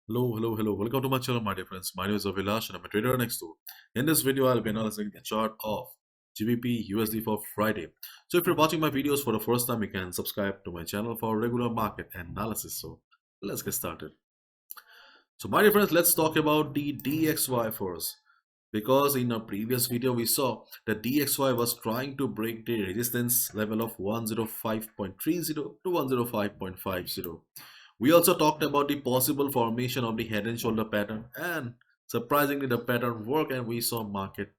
Hello. Welcome to my channel, my dear friends. My name is Avilash and I'm a trader next door. In this video, I'll be analyzing the chart of GBP USD for Friday. So if you're watching my videos for the first time, you can subscribe to my channel for regular market analysis. So let's get started. So my dear friends, let's talk about the DXY first. Because in a previous video, we saw that DXY was trying to break the resistance level of 105.30 to 105.50. We also talked about the possible formation of the head and shoulder pattern, and surprisingly the pattern worked and we saw market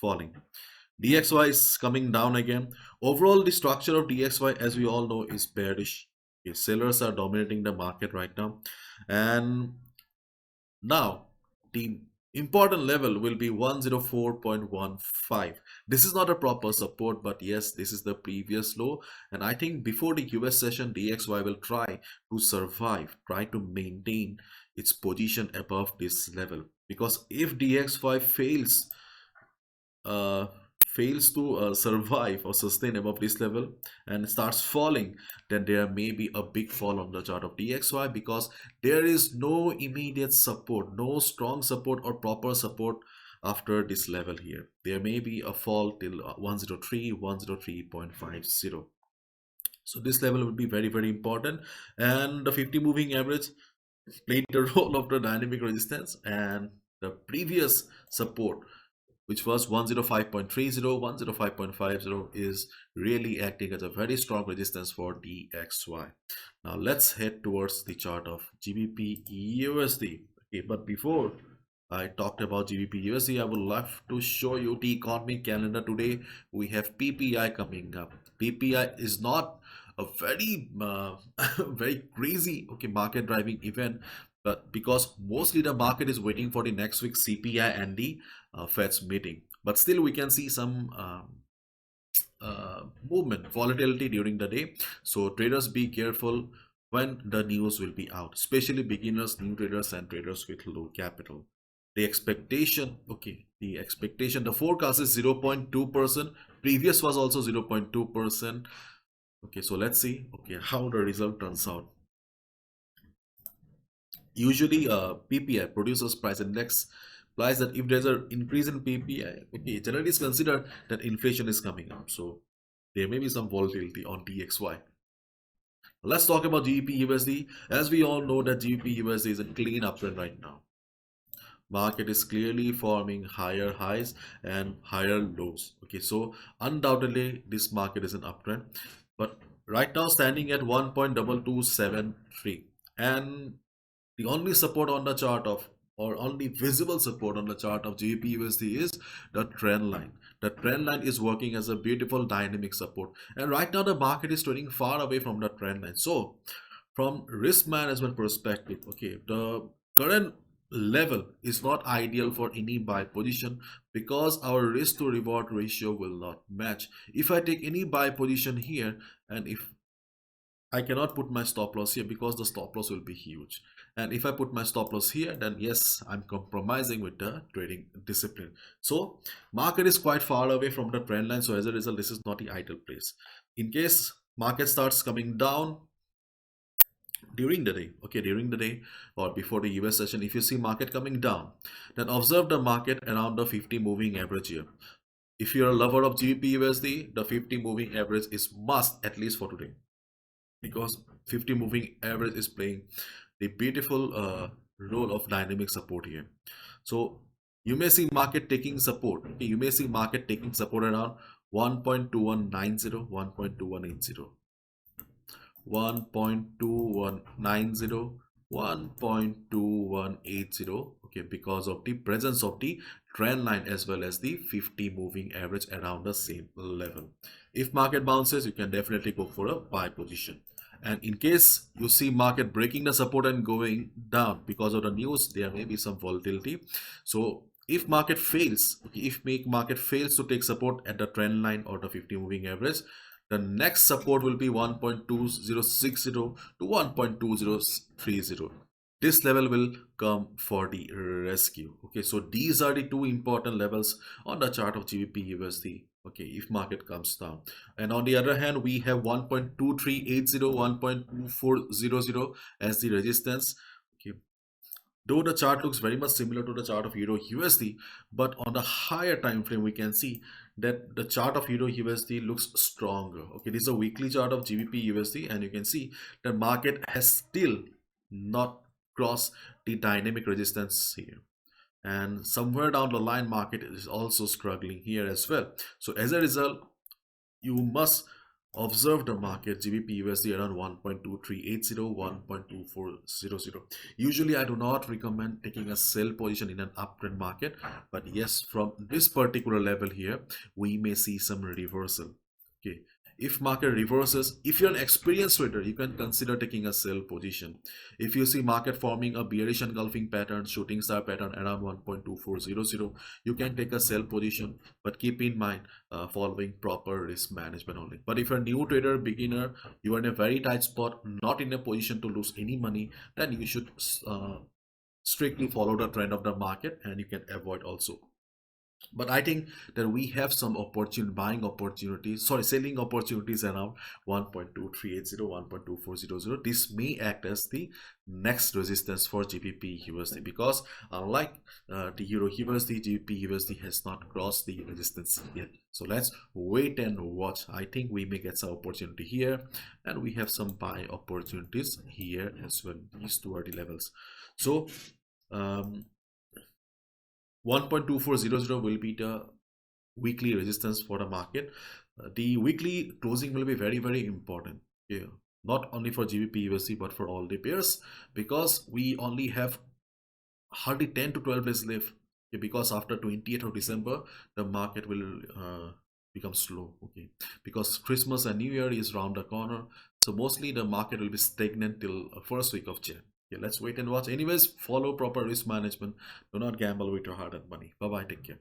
falling. DXY is coming down again. Overall, the structure of DXY, as we all know, is bearish. Okay, sellers are dominating the market right now, and now the important level will be 104.15. This is not a proper support, but yes, this is the previous low, and I think before the US session DXY will try to survive, try to maintain its position above this level, because if DXY uh, fails to survive or sustain above this level and starts falling, then there may be a big fall on the chart of DXY, because there is no immediate support, no strong support or proper support after this level here. There may be a fall till 103, 103.50. So this level will be very important, and the 50 moving average played the role of the dynamic resistance, and the previous support, which was 105.30, 105.50, is really acting as a very strong resistance for DXY. Now let's head towards the chart of GBP USD. Okay, but before I talked about GBP USD, I would love to show you the economic calendar today. We have PPI coming up. PPI is not a very very crazy market driving event, but because mostly the market is waiting for the next week CPI and the Fed's meeting, but still we can see some movement volatility during the day. So traders, be careful when the news will be out, especially beginners, new traders, and traders with low capital. The expectation, the forecast is 0.2%. Previous was also 0.2%. Okay, so let's see how the result turns out. Usually PPI, producers price index, implies that if there's an increase in PPI, generally it's considered that inflation is coming up, so there may be some volatility on DXY. Let's talk about GBPUSD. As we all know that GBPUSD is a clean uptrend right now. Market is clearly forming higher highs and higher lows. Okay, so undoubtedly this market is an uptrend, but right now standing at 1.2273, and the only support on the chart of, or only visible support on the chart of GBPUSD is the trend line. The trend line is working as a beautiful dynamic support, and right now the market is trading far away from the trend line. So from risk management perspective, the current level is not ideal for any buy position, because our risk to reward ratio will not match. If I take any buy position here, and if I cannot put my stop loss here, because the stop loss will be huge. And if I put my stop loss here, then yes, I'm compromising with the trading discipline. So market is quite far away from the trend line. So as a result, this is not the ideal place. In case market starts coming down during the day or before the US session, if you see market coming down, then observe the market around the 50 moving average here. If you're a lover of GBPUSD, the 50 moving average is must, at least for today, because 50 moving average is playing the beautiful role of dynamic support here. So you may see market taking support. You may see market taking support around 1.2190, 1.2180, 1.2190, 1.2180. Okay, because of the presence of the trend line as well as the 50 moving average around the same level. If market bounces, you can definitely go for a buy position. And in case you see market breaking the support and going down because of the news, there may be some volatility. So if market fails, market fails to take support at the trend line or the 50 moving average, the next support will be 1.2060 to 1.2030. This level will come for the rescue. Okay, so these are the two important levels on the chart of GBPUSD. Okay, if market comes down. And on the other hand, we have 1.2380, 1.2400 as the resistance. Okay, Though the chart looks very much similar to the chart of Euro USD, but on the higher time frame, we can see that the chart of Euro USD looks stronger. Okay, this is a weekly chart of GBP USD, and you can see the market has still not crossed the dynamic resistance here. And somewhere down the line, market is also struggling here as well. So as a result, you must observe the market GBP USD around 1.2380, 1.2400. Usually I do not recommend taking a sell position in an uptrend market, but yes, from this particular level here we may see some reversal. Okay, if market reverses, if you're an experienced trader, you can consider taking a sell position. If you see market forming a bearish engulfing pattern, shooting star pattern around 1.2400, you can take a sell position, but keep in mind following proper risk management only. But if you're a new trader, beginner, you are in a very tight spot, not in a position to lose any money, then you should strictly follow the trend of the market, and you can avoid also. But I think that we have some buying opportunities, sorry, selling opportunities around 1.2380, 1.2400. This may act as the next resistance for GBP USD, because unlike the Euro USD, GBP USD has not crossed the resistance yet. So let's wait and watch. I think we may get some opportunity here, and we have some buy opportunities here as well. These two are the levels. So 1.2400 will be the weekly resistance for the market. The weekly closing will be very, very important. Yeah, not only for GBP USD but for all the pairs, because we only have hardly 10 to 12 days left. Okay, because after 28th of December, the market will become slow. Okay, because Christmas and New Year is round the corner, so mostly the market will be stagnant till first week of Jan. Yeah, let's wait and watch. Anyways, follow proper risk management. Do not gamble with your hard-earned money. Bye bye. Take care.